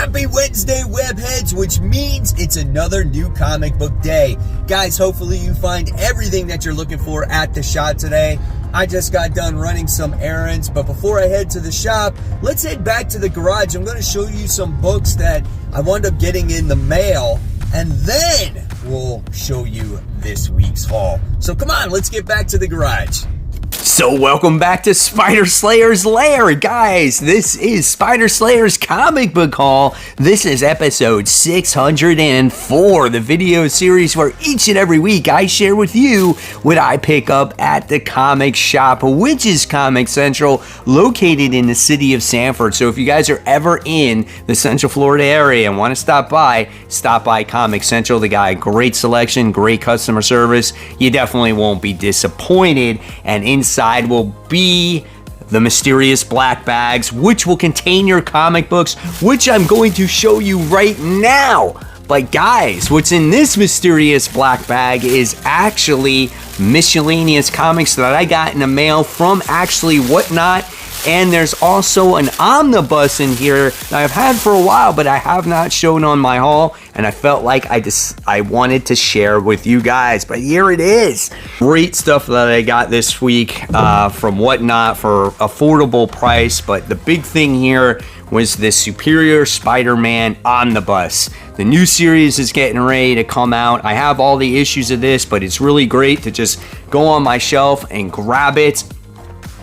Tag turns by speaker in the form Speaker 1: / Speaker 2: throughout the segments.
Speaker 1: Happy Wednesday, webheads, which means it's another new comic book day. Guys, hopefully you find everything that you're looking for at the shop today. I just got done running some errands, but before I head to the shop, let's head back to the garage. I'm going to show you some books that I wound up getting in the mail, and then we'll show you this week's haul. So come on, let's get back to the garage.
Speaker 2: So welcome back to Spider Slayer's Lair, guys. This is Spider Slayer's comic book haul. This is episode 604, the video series where each and every week I share with you what I pick up at the comic shop, which is Comic Central, located in the city of Sanford. So if you guys are ever in the Central Florida area and want to stop by Comic Central. They got a great selection, great customer service. You definitely won't be disappointed. And inside will be the mysterious black bags, which will contain your comic books, which I'm going to show you right now. But guys, what's in this mysterious black bag is actually miscellaneous comics that I got in the mail from actually Whatnot. And there's also an omnibus in here that I've had for a while, but I have not shown on my haul, and I felt like I wanted to share with you guys. But here it is. Great stuff that I got this week from Whatnot for affordable price. But the big thing here was this Superior Spider-Man omnibus. The new series is getting ready to come out. I have all the issues of this, but it's really great to just go on my shelf and grab it.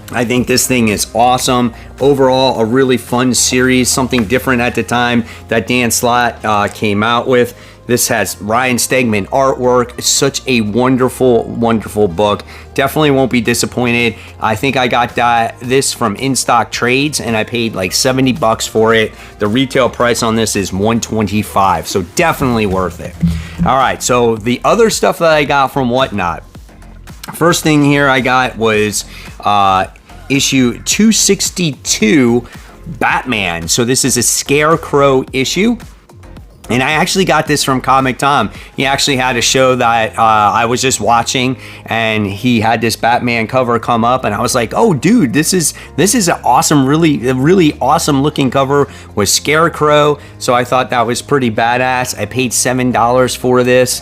Speaker 2: I think this thing is awesome. Overall, a really fun series, something different at the time that Dan Slott came out with. This has Ryan Stegman artwork. It's such a wonderful, wonderful book. Definitely won't be disappointed. I think I got this from In Stock Trades, and I paid like $70 for it. The retail price on this is $125, so definitely worth it. All right, so the other stuff that I got from Whatnot. First thing here I got was issue 262, Batman. So this is a Scarecrow issue. And I actually got this from Comic Tom. He actually had a show that I was just watching, and he had this Batman cover come up, and I was like, "Oh, dude, this is an awesome, really awesome looking cover with Scarecrow." So I thought that was pretty badass. I paid $7 for this.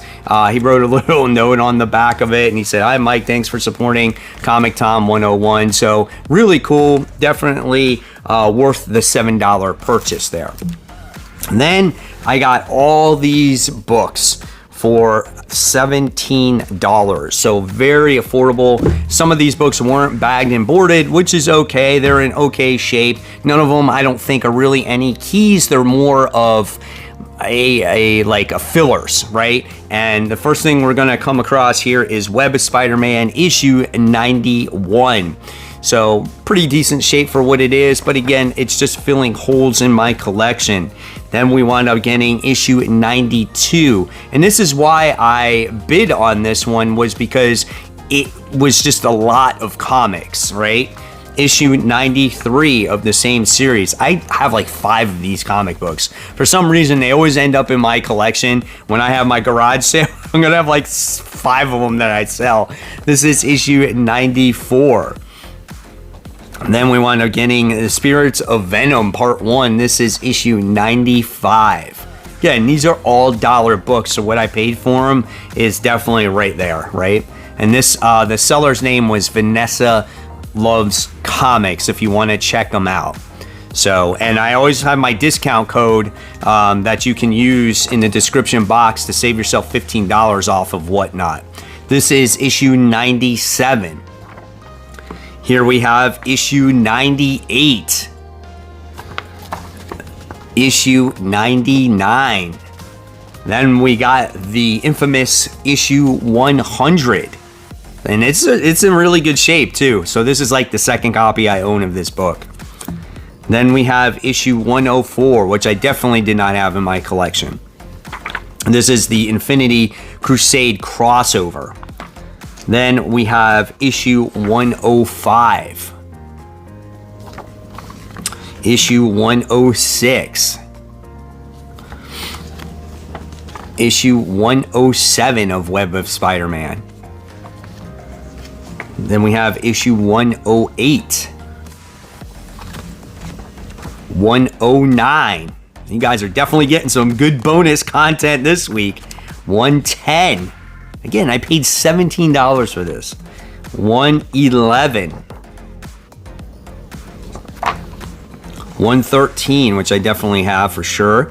Speaker 2: He wrote a little note on the back of it, and he said, "Hi, Mike. Thanks for supporting Comic Tom 101." So really cool. Definitely worth the $7 purchase there. And then I got all these books for $17, so very affordable. Some of these books weren't bagged and boarded, which is okay. They're in okay shape. None of them, I don't think, are really any keys. They're more of a fillers, right? And the first thing we're gonna come across here is Web of Spider-Man issue 91. So pretty decent shape for what it is, but again, it's just filling holes in my collection. Then we wound up getting issue 92. And this is why I bid on this one, was because it was just a lot of comics, right? Issue 93 of the same series. I have like 5 of these comic books. For some reason, they always end up in my collection. When I have my garage sale, I'm gonna have like 5 of them that I sell. This is issue 94. And then we wound up getting The Spirits of Venom Part 1. This is issue 95. Again, these are all dollar books, so what I paid for them is definitely right there, right? And this, the seller's name was Vanessa Loves Comics, if you want to check them out. So, and I always have my discount code that you can use in the description box to save yourself $15 off of Whatnot. This is issue 97. Here we have issue 98, issue 99. Then we got the infamous issue 100. And it's in really good shape too. So this is like the second copy I own of this book. Then we have issue 104, which I definitely did not have in my collection. This is the Infinity Crusade crossover. Then we have issue 105, issue 106, issue 107 of Web of Spider-Man. Then we have issue 108, 109, You guys are definitely getting some good bonus content this week. 110. Again, I paid $17 for this. 111. 113, which I definitely have for sure.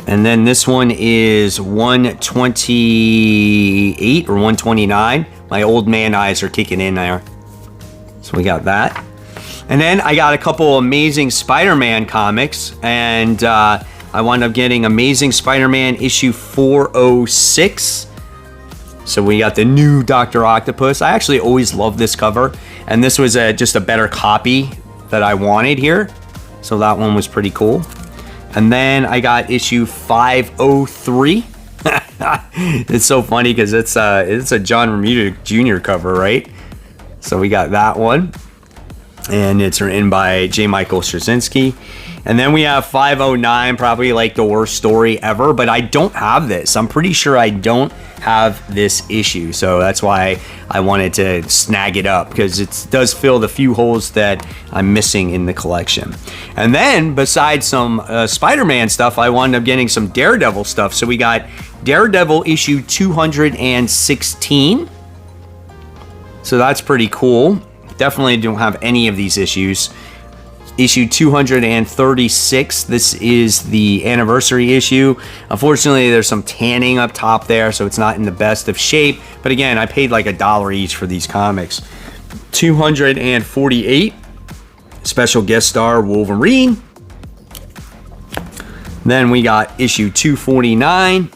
Speaker 2: And then this one is 128 or 129. My old man eyes are kicking in there. So we got that. And then I got a couple Amazing Spider-Man comics. And I wound up getting Amazing Spider-Man issue 406. So we got the new Dr. Octopus. I actually always loved this cover. And this was just a better copy that I wanted here. So that one was pretty cool. And then I got issue 503. It's so funny because it's a John Romita Jr. cover, right? So we got that one. And it's written by J. Michael Straczynski. And then we have 509, probably like the worst story ever, but I don't have this. I'm pretty sure I don't have this issue. So that's why I wanted to snag it up, because it does fill the few holes that I'm missing in the collection. And then besides some Spider-Man stuff, I wound up getting some Daredevil stuff. So we got Daredevil issue 216. So that's pretty cool. Definitely don't have any of these issues. Issue 236. This is the anniversary issue. Unfortunately, there's some tanning up top there, so it's not in the best of shape. But again, I paid like $1 each for these comics. 248. Special guest star Wolverine. Then we got issue 249.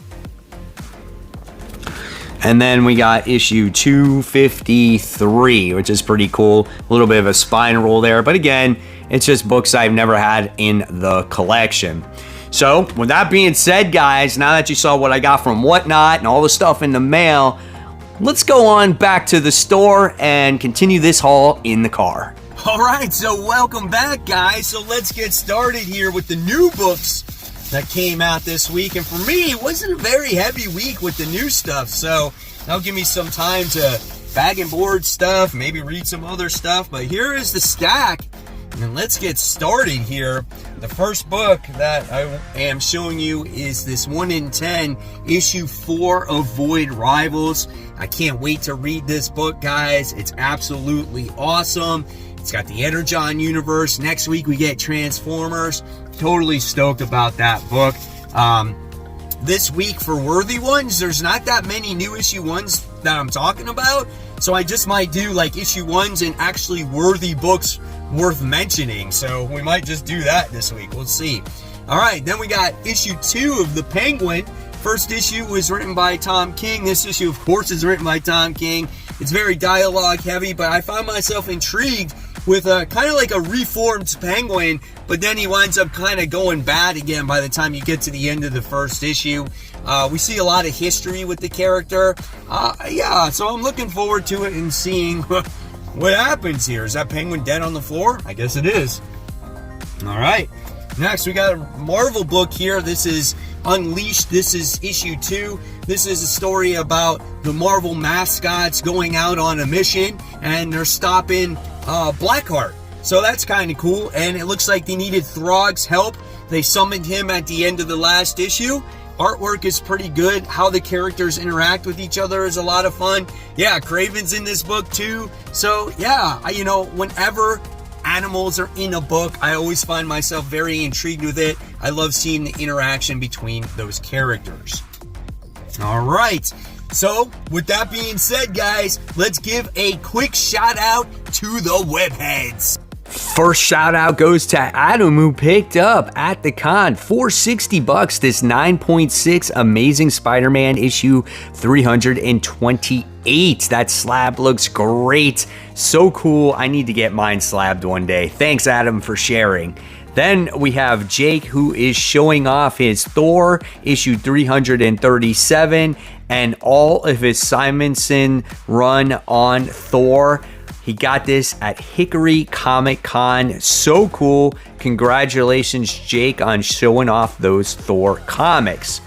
Speaker 2: And then we got issue 253, which is pretty cool. A little bit of a spine roll there. But again, it's just books I've never had in the collection. So with that being said, guys, now that you saw what I got from Whatnot and all the stuff in the mail, let's go on back to the store and continue this haul in the car.
Speaker 1: All right, so welcome back, guys. So let's get started here with the new books that came out this week. And for me, it wasn't a very heavy week with the new stuff, so that'll give me some time to bag and board stuff, maybe read some other stuff. But here is the stack, and let's get started here. The first book that I am showing you is this 1 in 10 issue 4 of Void Rivals. I can't wait to read this book, guys. It's absolutely awesome. It's got the Energon universe. Next week we get Transformers. Totally stoked about that book. This week for Worthy Ones, there's not that many new issue ones that I'm talking about, so I just might do like issue ones and actually worthy books worth mentioning. So we might just do that this week. We'll see. All right, then we got issue 2 of The Penguin. First issue was written by Tom King. This issue, of course, is written by Tom King. It's very dialogue heavy, but I found myself intrigued with a kind of like a reformed Penguin, but then he winds up kind of going bad again by the time you get to the end of the first issue. We see a lot of history with the character. Yeah, so I'm looking forward to it and seeing what happens here. Is that Penguin dead on the floor? I guess it is. All right. Next, we got a Marvel book here. This is Unleashed. This is issue 2. This is a story about the Marvel mascots going out on a mission, and they're stopping Blackheart. So that's kind of cool, and it looks like they needed Throg's help. They summoned him at the end of the last issue. Artwork is pretty good. How the characters interact with each other is a lot of fun. Yeah, Kraven's in this book too. So yeah, whenever animals are in a book, I always find myself very intrigued with it. I love seeing the interaction between those characters. All right. So, with that being said, guys, let's give a quick shout out to the webheads.
Speaker 2: First shout out goes to Adam, who picked up at the con for $60 this 9.6 Amazing Spider-Man issue 328. That slab looks great. So cool. I need to get mine slabbed one day. Thanks, Adam, for sharing. Then we have Jake, who is showing off his Thor issue 337 and all of his Simonson run on Thor. He got this at Hickory Comic Con. So cool. Congratulations, Jake, on showing off those Thor comics.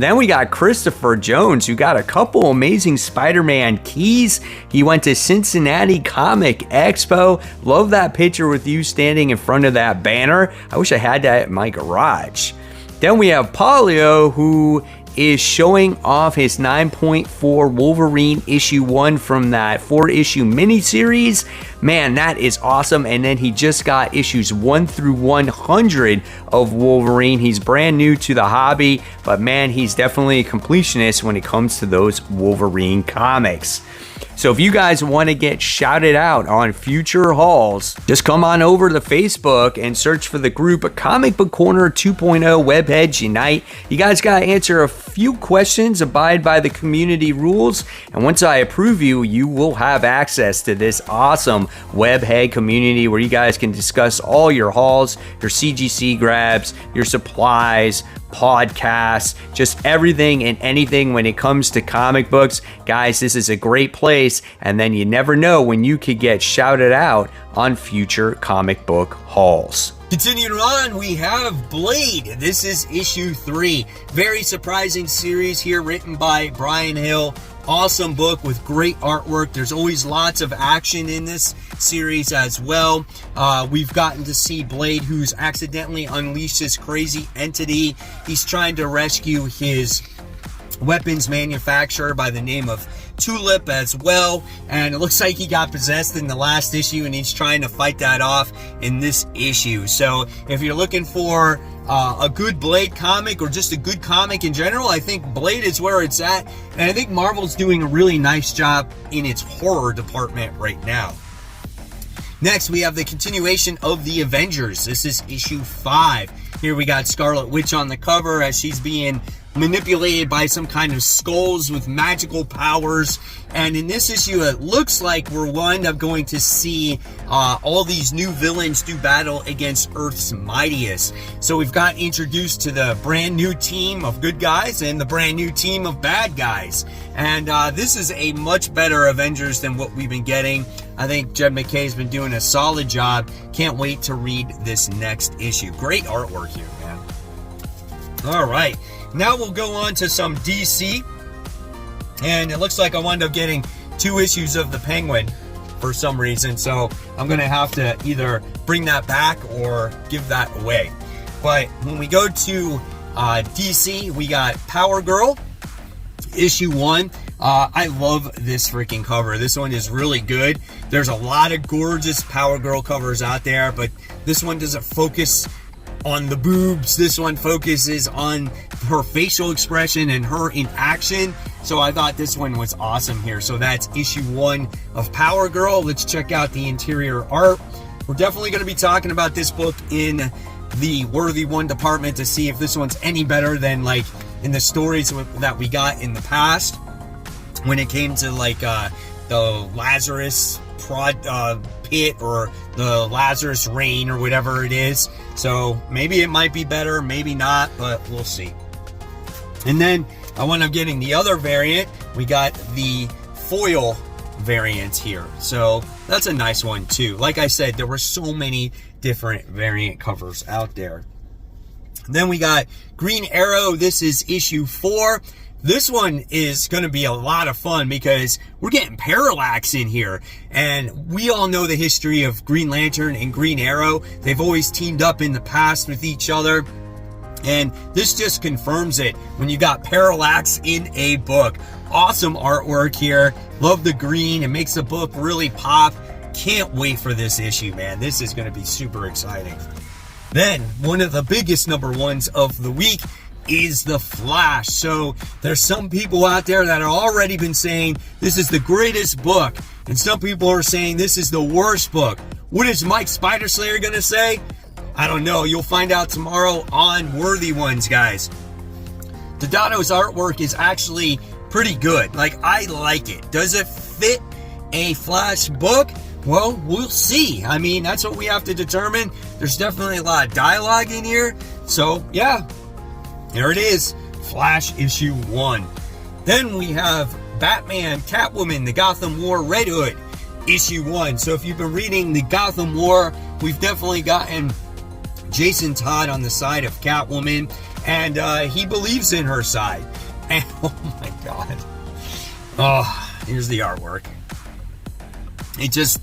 Speaker 2: Then we got Christopher Jones, who got a couple amazing Spider-Man keys. He went to Cincinnati Comic Expo. Love that picture with you standing in front of that banner. I wish I had that in my garage. Then we have Polio, who is showing off his 9.4 Wolverine issue 1 from that 4-issue miniseries. Man, that is awesome. And then he just got issues 1 through 100 of Wolverine. He's brand new to the hobby, but man, he's definitely a completionist when it comes to those Wolverine comics. So if you guys want to get shouted out on future hauls, just come on over to Facebook and search for the group Comic Book Corner 2.0 Webheads Unite. You guys got to answer a few questions, abide by the community rules, and once I approve you, you will have access to this awesome Webhead community where you guys can discuss all your hauls, your CGC grabs, your supplies, podcasts, just everything and anything when it comes to comic books. Guys, this is a great place, and then you never know when you could get shouted out on future comic book hauls.
Speaker 1: Continuing on, we have Blade. This is issue 3. Very surprising series here, written by Brian Hill. Awesome book with great artwork. There's always lots of action in this series as well. We've gotten to see Blade, who's accidentally unleashed this crazy entity. He's trying to rescue his weapons manufacturer by the name of Tulip as well, and it looks like he got possessed in the last issue, and he's trying to fight that off in this issue. So if you're looking for a good Blade comic, or just a good comic in general, I think Blade is where it's at, and I think Marvel's doing a really nice job in its horror department right now. Next, we have the continuation of the Avengers. This is issue 5. Here we got Scarlet Witch on the cover as she's being manipulated by some kind of skulls with magical powers. And in this issue, it looks like we're wind up going to see all these new villains do battle against Earth's mightiest. So we've got introduced to the brand new team of good guys and the brand new team of bad guys. And this is a much better Avengers than what we've been getting. I think Jed McKay's been doing a solid job. Can't wait to read this next issue. Great artwork here, man. All right. Now we'll go on to some DC, and it looks like I wound up getting 2 issues of the Penguin for some reason, so I'm going to have to either bring that back or give that away. But when we go to DC, we got Power Girl, issue 1. I love this freaking cover. This one is really good. There's a lot of gorgeous Power Girl covers out there, but this one doesn't focus on the boobs. This one focuses on her facial expression and her in action. So I thought this one was awesome here. So that's issue 1 of Power Girl. Let's check out the interior art. We're definitely going to be talking about this book in the Worthy One department to see if this one's any better than like in the stories that we got in the past when it came to like the Lazarus pit or the Lazarus rain or whatever it is. So maybe it might be better, maybe not, but we'll see. And then I wound up getting the other variant. We got the foil variant here. So that's a nice one too. Like I said, there were so many different variant covers out there. Then we got Green Arrow. This is issue 4. This one is going to be a lot of fun because we're getting Parallax in here. And we all know the history of Green Lantern and Green Arrow. They've always teamed up in the past with each other. And this just confirms it when you got Parallax in a book. Awesome artwork here. Love the green. It makes the book really pop. Can't wait for this issue, man. This is going to be super exciting. Then, one of the biggest number 1s of the week is The Flash. So there's some people out there that have already been saying this is the greatest book, and some people are saying this is the worst book. What is Mike Spider Slayer gonna say? I don't know. You'll find out tomorrow on Worthy Ones, guys. Dodato's artwork is actually pretty good. Like, I like it. Does it fit a Flash book? Well, we'll see. I mean, that's what we have to determine. There's definitely a lot of dialogue in here. So, yeah. There it is, Flash issue 1. Then we have Batman, Catwoman, the Gotham War Red Hood, issue 1. So if you've been reading the Gotham War, we've definitely gotten Jason Todd on the side of Catwoman, and he believes in her side. And oh my god. Oh, here's the artwork. It just,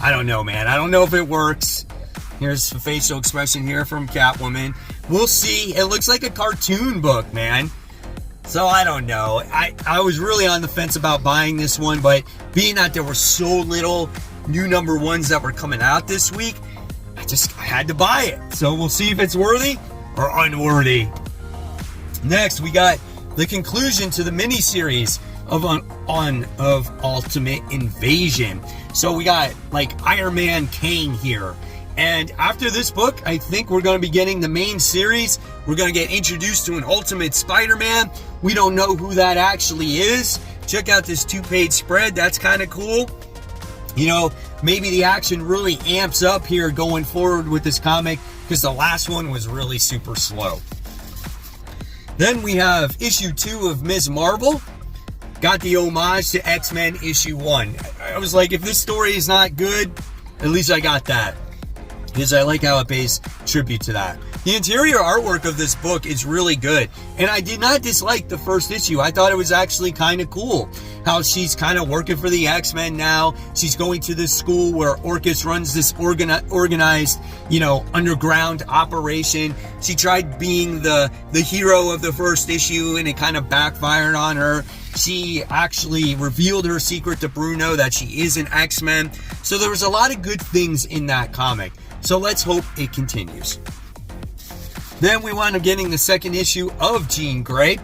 Speaker 1: I don't know, man. I don't know if it works. Here's the facial expression here from Catwoman. We'll see. It looks like a cartoon book, man. So I don't know. I was really on the fence about buying this one, but being that there were so little new number ones that were coming out this week, I had to buy it. So we'll see if it's worthy or unworthy. Next, we got the conclusion to the miniseries of Ultimate Invasion. So we got like Iron Man Kang here. And after this book, I think we're going to be getting the main series. We're going to get introduced to an Ultimate Spider-Man. We don't know who that actually is. Check out this 2-page spread. That's kind of cool. You know, maybe the action really amps up here going forward with this comic, because the last one was really super slow. Then we have issue 2 of Ms. Marvel. Got the homage to X-Men issue 1. I was like, if this story is not good, at least I got that, because I like how it pays tribute to that. The interior artwork of this book is really good, and I did not dislike the first issue. I thought it was actually kind of cool how she's kind of working for the X-Men now. She's going to this school where Orchis runs this organized, underground operation. She tried being the hero of the first issue, and it kind of backfired on her. She actually revealed her secret to Bruno, that she is an X-Men. So there was a lot of good things in that comic. So let's hope it continues. Then we wound up getting the second issue of Jean Grey.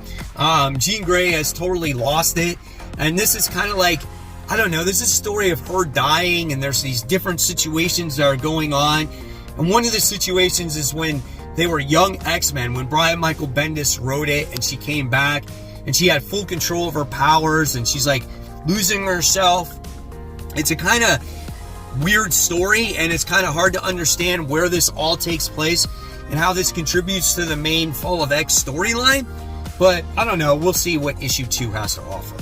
Speaker 1: Jean Grey has totally lost it. And this is kind of like, I don't know, this is a story of her dying, and there's these different situations that are going on. And one of the situations is when they were young X-Men, when Brian Michael Bendis wrote it, and she came back, and she had full control of her powers, and she's like losing herself. It's a kind of weird story, and it's kind of hard to understand where this all takes place and how this contributes to the main Fall of X storyline. But I don't know, we'll see what issue 2 has to offer.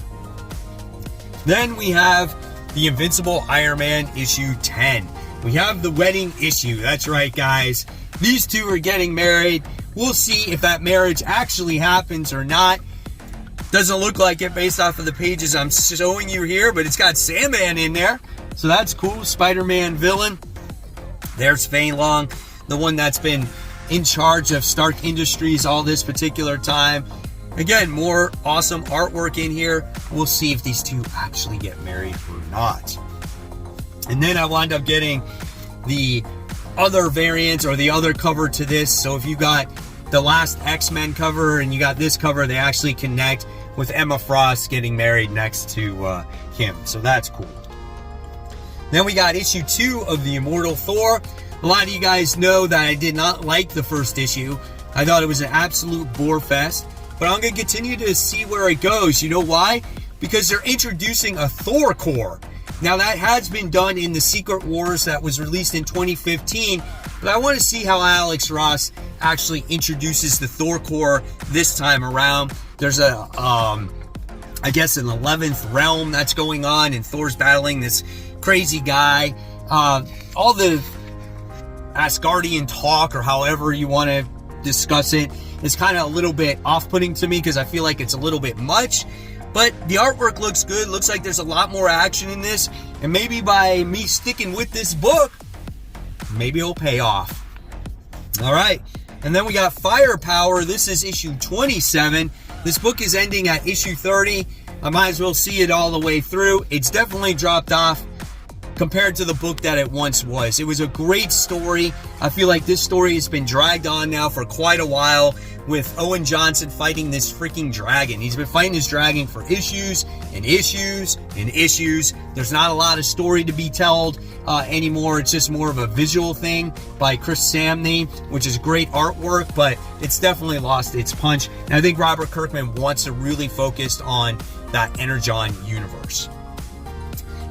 Speaker 1: Then we have the Invincible Iron Man issue 10. We have the wedding issue. That's right, guys. These two are getting married. We'll see if that marriage actually happens or not. Doesn't look like it based off of the pages I'm showing you here, but it's got Sandman in there, so that's cool. Spider-Man villain. There's Fei Long, the one that's been in charge of Stark Industries all this particular time. Again, more awesome artwork in here. We'll see if these two actually get married or not. And then I wound up getting the other variant, or the other cover to this. So if you got the last X-Men cover and you got this cover, they actually connect with Emma Frost getting married next to him. So that's cool. Then we got issue 2 of The Immortal Thor. A lot of you guys know that I did not like the first issue. I thought it was an absolute bore fest. But I'm going to continue to see where it goes. You know why? Because they're introducing a Thor Corps. Now, that has been done in the Secret Wars that was released in 2015. But I want to see how Alex Ross actually introduces the Thor Corps this time around. There's I guess an 11th realm that's going on, and Thor's battling this crazy guy. All the Asgardian talk, or however you want to discuss it, is kind of a little bit off-putting to me, because I feel like it's a little bit much. But the artwork looks good. Looks like there's a lot more action in this, and maybe by me sticking with this book, maybe it'll pay off. All right, and then we got Firepower. This is issue 27. This book is ending at issue 30. I might as well see it all the way through. It's definitely dropped off compared to the book that it once was. It was a great story. I feel like this story has been dragged on now for quite a while, with Owen Johnson fighting this freaking dragon. He's been fighting this dragon for issues and issues and issues. There's not a lot of story to be told anymore. It's just more of a visual thing by Chris Samney, which is great artwork, but it's definitely lost its punch. And I think Robert Kirkman wants to really focus on that Energon universe.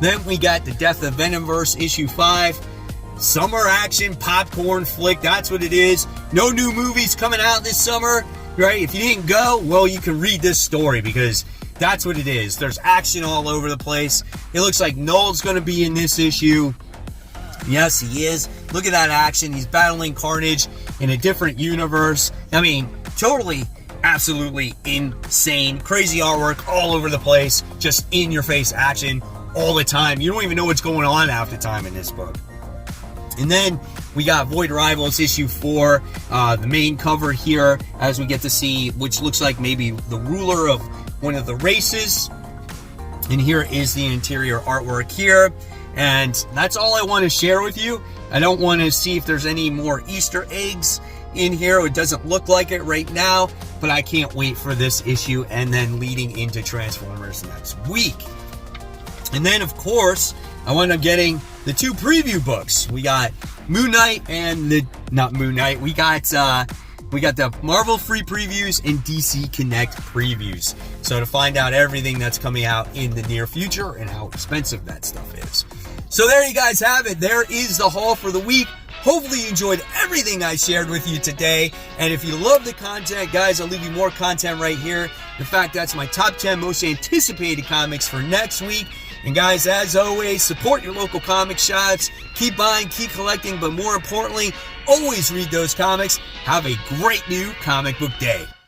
Speaker 1: Then we got the Death of Venomverse issue 5. Summer action popcorn flick, that's what it is. No new movies coming out this summer, right? If you didn't go, well, you can read this story, because that's what it is. There's action all over the place. It looks like Null's going to be in this issue. Yes, he is. Look at that action. He's battling Carnage. in a different universe. I mean, totally, absolutely insane. Crazy artwork all over the place, just in your face action all the time. You don't even know what's going on half the time in this book. And then we got Void Rivals issue 4, the main cover here, as we get to see, which looks like maybe the ruler of one of the races. And here is the interior artwork here. And that's all I want to share with you. I don't want to see if there's any more Easter eggs in here. It doesn't look like it right now, but I can't wait for this issue and then leading into Transformers next week. And then, of course, I wound up getting the 2 preview books. We got Moon Knight and not Moon Knight. We got the Marvel free previews and DC Connect previews. So to find out everything that's coming out in the near future and how expensive that stuff is. So there you guys have it. There is the haul for the week. Hopefully you enjoyed everything I shared with you today. And if you love the content, guys, I'll leave you more content right here. In fact, that's my top 10 most anticipated comics for next week. And guys, as always, support your local comic shops. Keep buying, keep collecting, but more importantly, always read those comics. Have a great new comic book day.